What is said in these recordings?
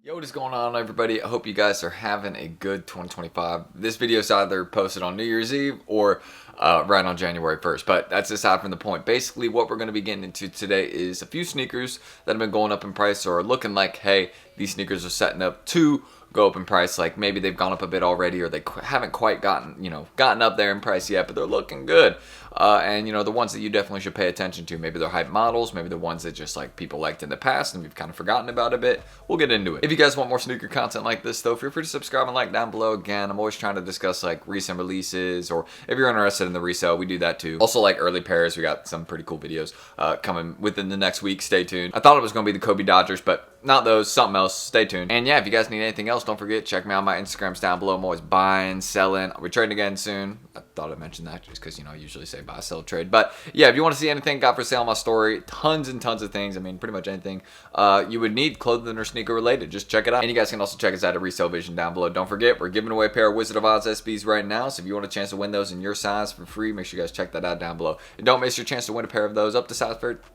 Yo, what is going on, everybody? I hope you guys are having a good 2025. This video is either posted on New Year's Eve or right on January 1st, but that's aside from the point. Basically, what we're going to be getting into today is a few sneakers that have been going up in price or looking like, hey, these sneakers are setting up to go up in price. Like maybe they've gone up a bit already, or they haven't quite gotten up there in price yet, but they're looking good. And the ones that you definitely should pay attention to. Maybe they're hype models, maybe the ones that just like people liked in the past and we've kind of forgotten about a bit. We'll get into it. If you guys want more sneaker content like this though, feel free to subscribe and like down below. Again, I'm always trying to discuss like recent releases, or if you're interested in the resale, we do that too. Also like early pairs, we got some pretty cool videos coming within the next week. Stay tuned. I thought it was going to be the Kobe Dodgers, but not those, something else. Stay tuned. And yeah, if you guys need anything else, don't forget, check me out. My Instagram's down below. I'm always buying, selling. I'll be trading again soon. I thought I mentioned that just because, I usually say buy, sell, trade. But yeah, if you want to see anything got for sale on my story, tons and tons of things. I mean, pretty much anything you would need clothing or sneaker related. Just check it out. And you guys can also check us out at Resale Vision down below. Don't forget, we're giving away a pair of Wizard of Oz SBs right now. So if you want a chance to win those in your size for free, make sure you guys check that out down below. And don't miss your chance to win a pair of those up to size 13,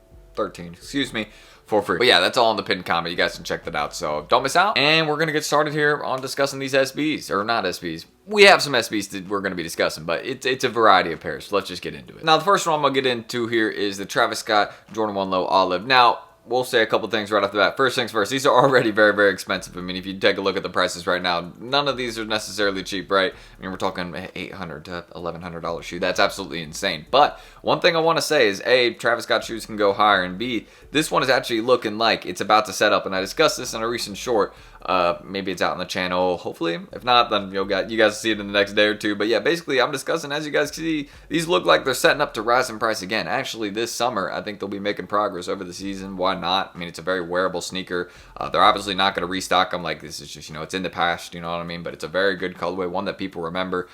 for free. But yeah, that's all in the pinned comment. You guys can check that out. So don't miss out. And we're going to get started here on discussing these SBs, or not SBs. We have some SBs that we're going to be discussing, but it's a variety of pairs. So let's just get into it. Now, the first one I'm going to get into here is the Travis Scott Jordan 1 Low Olive. Now, we'll say a couple things right off the bat. First things first, these are already very, very expensive. I mean, if you take a look at the prices right now, none of these are necessarily cheap, right? I mean, we're talking $800 to $1,100 shoe. That's absolutely insane. But one thing I want to say is, A, Travis Scott shoes can go higher, and B, this one is actually looking like it's about to set up, and I discussed this in a recent short. Maybe it's out on the channel, hopefully. If not, then you guys will see it in the next day or two. But yeah, basically, I'm discussing, as you guys can see, these look like they're setting up to rise in price again. Actually, this summer, I think they'll be making progress over the season. Why not? I mean, it's a very wearable sneaker. They're obviously not going to restock them. Like, this is just, it's in the past, you know what I mean? But it's a very good colorway, one that people remember.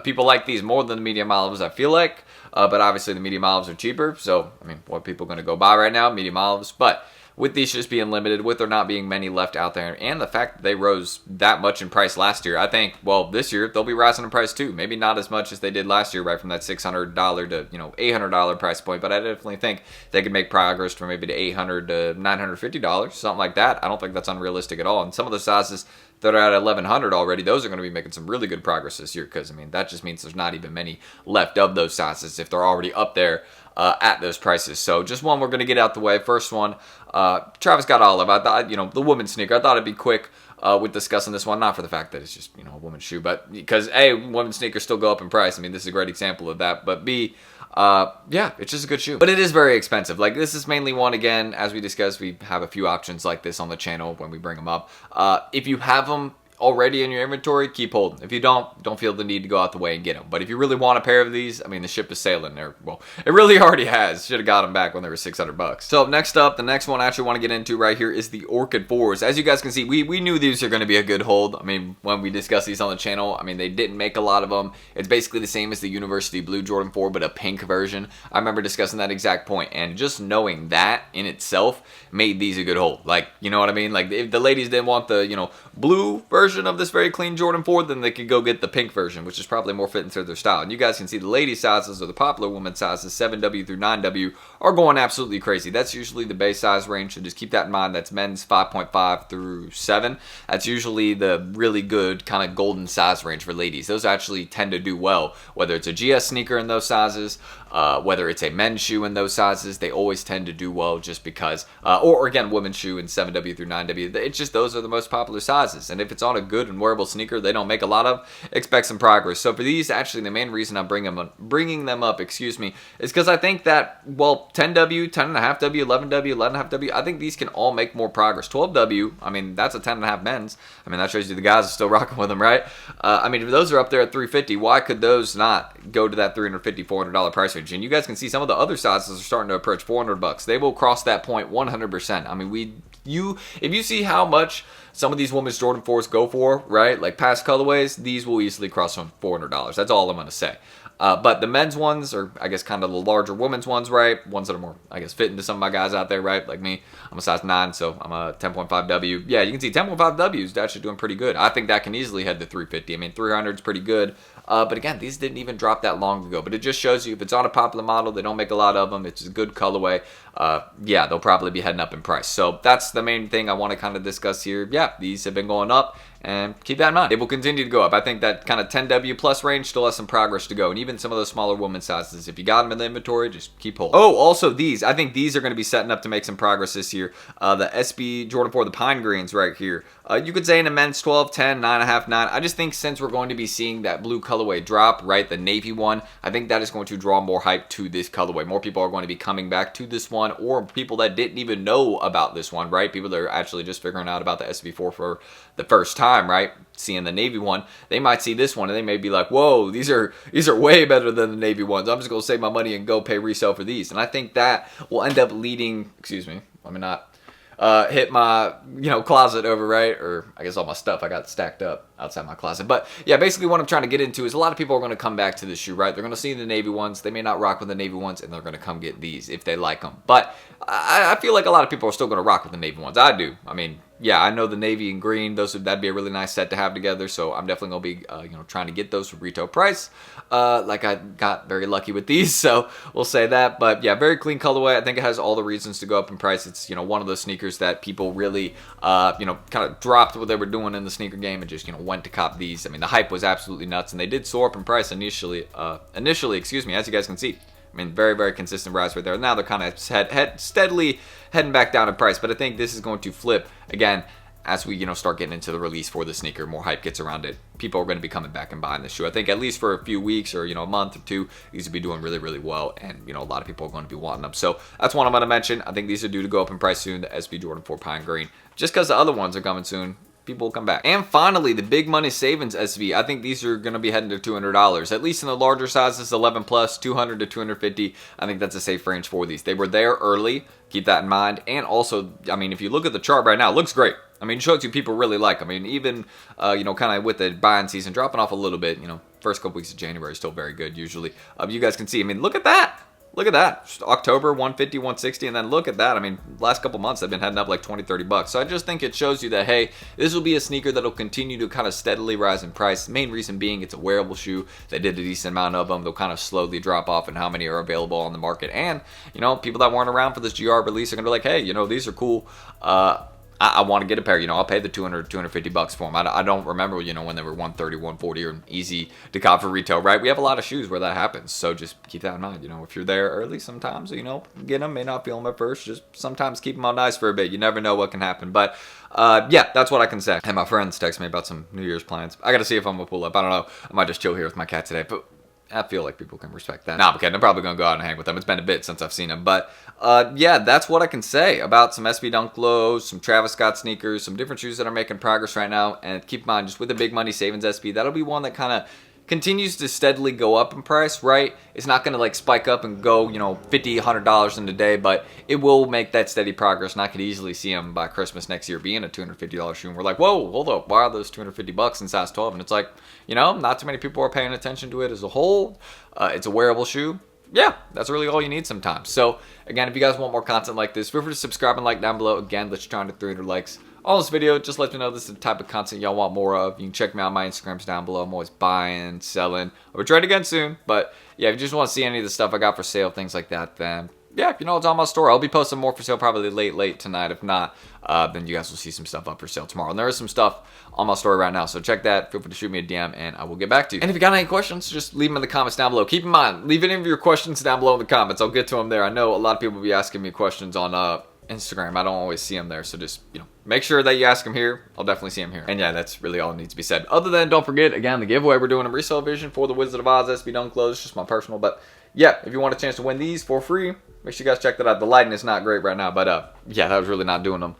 People like these more than the medium olives, I feel like. But obviously, the medium olives are cheaper. So, I mean, what are people going to go buy right now? Medium olives. But with these just being limited, with there not being many left out there, and the fact that they rose that much in price last year, I think, well, this year they'll be rising in price too. Maybe not as much as they did last year, right from that $600 to $800 price point, but I definitely think they could make progress from maybe to $800 to $950, something like that. I don't think that's unrealistic at all. And some of the sizes that are at $1,100 already, those are going to be making some really good progress this year, because I mean that just means there's not even many left of those sizes if they're already up there at those prices. So just one we're going to get out the way. First one, Travis Scott Olive. I thought, the women's sneaker, I thought it'd be quick with discussing this one, not for the fact that it's just, a women's shoe, but because A, women's sneakers still go up in price. I mean, this is a great example of that, but B, yeah, it's just a good shoe. But it is very expensive. Like, this is mainly one, again, as we discussed, we have a few options like this on the channel when we bring them up. If you have them already in your inventory, keep holding. If you don't feel the need to go out the way and get them. But if you really want a pair of these, I mean, the ship is sailing there. Well, it really already has. Should have got them back when they were $600. So next up, the next one I actually want to get into right here is the Orchid 4s. As you guys can see, we knew these are going to be a good hold. I mean, when we discussed these on the channel, I mean, they didn't make a lot of them. It's basically the same as the University Blue Jordan 4, but a pink version. I remember discussing that exact point, and just knowing that in itself made these a good hold. Like, you know what I mean? Like, if the ladies didn't want the, blue version of this very clean Jordan 4, then they could go get the pink version, which is probably more fitting to their style. And you guys can see the ladies sizes, or the popular women's sizes, 7W through 9W, are going absolutely crazy. That's usually the base size range, so just keep that in mind. That's men's 5.5 through 7. That's usually the really good kind of golden size range for ladies. Those actually tend to do well, whether it's a GS sneaker in those sizes, whether it's a men's shoe in those sizes, they always tend to do well just because, or again, women's shoe in 7W through 9W. It's just those are the most popular sizes. And if it's on a good and wearable sneaker they don't make a lot of, expect some progress. So for these, actually, the main reason I'm bringing them up, is because I think that, well, 10W, 10.5W, 11W, 11.5W, I think these can all make more progress. 12W, I mean, that's a 10.5 men's. I mean, that shows you the guys are still rocking with them, right? I mean, if those are up there at $350, why could those not go to that $350, $400 price range? And you guys can see some of the other sizes are starting to approach $400. They will cross that point 100%. I mean, if you see how much some of these women's Jordan 4s go for, right? Like past colorways, these will easily cross from $400. That's all I'm going to say. But the men's ones, or I guess kind of the larger women's ones, right? Ones that are more, I guess, fitting to some of my guys out there, right? Like me, I'm a size 9, so I'm a 10.5W. Yeah, you can see 10.5W is actually doing pretty good. I think that can easily head to 350. I mean, 300 is pretty good. But again, these didn't even drop that long ago. But it just shows you if it's on a popular model, they don't make a lot of them, it's a good colorway, yeah, they'll probably be heading up in price. So that's the main thing I want to kind of discuss here. Yeah, these have been going up, and keep that in mind. It will continue to go up. I think that kind of 10W plus range still has some progress to go, and even some of those smaller woman sizes, if you got them in the inventory, just keep holding. Oh, also these, I think these are going to be setting up to make some progress this year. The SB Jordan 4, the Pine Greens right here. You could say in a men's 12, 10, 9.5, 9. I just think since we're going to be seeing that blue colorway drop, right, the navy one, I think that is going to draw more hype to this colorway. More people are going to be coming back to this one, or people that didn't even know about this one, right? People that are actually just figuring out about the SB4 for the first time, right? Seeing the navy one, they might see this one and they may be like, whoa, these are way better than the navy ones. I'm just gonna save my money and go pay resale for these. And I think that will end up leading, excuse me, let me not hit my closet over, right? Or I guess all my stuff I got stacked up outside my closet. But yeah, basically what I'm trying to get into is a lot of people are going to come back to this shoe, right? They're going to see the navy ones, they may not rock with the navy ones, and they're going to come get these if they like them. But I feel like a lot of people are still going to rock with the navy ones. I do. I mean, yeah, I know the navy and green, that'd be a really nice set to have together. So I'm definitely gonna be trying to get those for retail price. Like I got very lucky with these, so we'll say that. But yeah, very clean colorway. I think it has all the reasons to go up in price. It's one of those sneakers that people really kind of dropped what they were doing in the sneaker game and just went to cop these. I mean, the hype was absolutely nuts, and they did soar up in price initially. Excuse me, as you guys can see. I mean, very, very consistent rise right there. Now they're kind of steadily heading back down in price, but I think this is going to flip again as we start getting into the release for the sneaker. More hype gets around it. People are going to be coming back and buying this shoe. I think at least for a few weeks or a month or two, these will be doing really, really well, and a lot of people are going to be wanting them. So that's one I'm going to mention. I think these are due to go up in price soon. The SB Jordan 4 Pine Green, just because the other ones are coming soon. People will come back. And finally, the Big Money Savings SV. I think these are going to be heading to $200. At least in the larger sizes, 11 plus, 200 to 250. I think that's a safe range for these. They were there early. Keep that in mind. And also, I mean, if you look at the chart right now, it looks great. I mean, it shows you people really like them. I mean, even, kind of with the buying season dropping off a little bit, first couple weeks of January is still very good usually. You guys can see, I mean, look at that. Look at that. Just October, 150, 160, and then look at that. I mean, last couple months, they've been heading up like 20, 30 bucks. So I just think it shows you that, hey, this will be a sneaker that'll continue to kind of steadily rise in price. The main reason being it's a wearable shoe. They did a decent amount of them. They'll kind of slowly drop off in how many are available on the market. And, people that weren't around for this GR release are going to be like, hey, these are cool. I want to get a pair. I'll pay the 200, 250 bucks for them. I don't remember, when they were 130, 140 or easy to cop for retail, right? We have a lot of shoes where that happens. So just keep that in mind. If you're there early, sometimes, get them, may not feel them at first. Just sometimes keep them on ice for a bit. You never know what can happen. But yeah, that's what I can say. And my friends text me about some New Year's plans. I got to see if I'm going to pull up. I don't know. I might just chill here with my cat today. But I feel like people can respect that. Nah, I'm kidding. I'm probably going to go out and hang with them. It's been a bit since I've seen them. But yeah, that's what I can say about some SB Dunk Lows, some Travis Scott sneakers, some different shoes that are making progress right now. And keep in mind, just with the Big Money Savings SB, that'll be one that kind of continues to steadily go up in price, right? It's not going to like spike up and go, $50, $100 in a day, but it will make that steady progress. And I could easily see them by Christmas next year being a $250 shoe. And we're like, whoa, hold up. Why are those $250 in size 12? And it's like, not too many people are paying attention to it as a whole. It's a wearable shoe. Yeah, that's really all you need sometimes. So again, if you guys want more content like this, feel free to subscribe and like down below. Again, let's try to 300 likes on this video. Just let me know this is the type of content y'all want more of. You can check me out. My Instagram's down below. I'm always buying, selling. I'll be trying again soon. But yeah, if you just want to see any of the stuff I got for sale, things like that, then yeah, it's on my store. I'll be posting more for sale probably late tonight. If not, then you guys will see some stuff up for sale tomorrow. And there is some stuff on my story right now, so check that. Feel free to shoot me a DM, and I will get back to you. And if you got any questions, just leave them in the comments down below. Keep in mind, leave any of your questions down below in the comments. I'll get to them there. I know a lot of people will be asking me questions on Instagram. I don't always see them there, so just make sure that you ask them here. I'll definitely see them here. And yeah, that's really all that needs to be said. Other than, don't forget, again, the giveaway. We're doing a resale vision for the Wizard of Oz SB Dunk Lows. Just my personal, but yeah, if you want a chance to win these for free, make sure you guys check that out. The lighting is not great right now, but yeah, that was really not doing them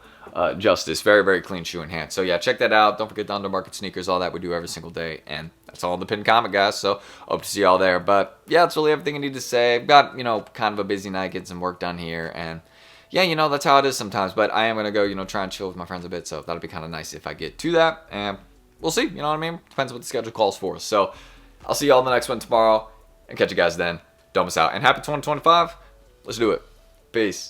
justice. Very, very clean shoe in hand. So yeah, check that out. Don't forget the undermarket sneakers, all that we do every single day. And that's all in the pinned comment, guys. So hope to see y'all there. But yeah, that's really everything I need to say. I've got, kind of a busy night, getting some work done here. And yeah, that's how it is sometimes. But I am going to go, try and chill with my friends a bit. So that'll be kind of nice if I get to that. And we'll see, you know what I mean? Depends what the schedule calls for. So I'll see y'all in the next one tomorrow. And catch you guys then. Don't miss out. And happy 2025. Let's do it. Peace.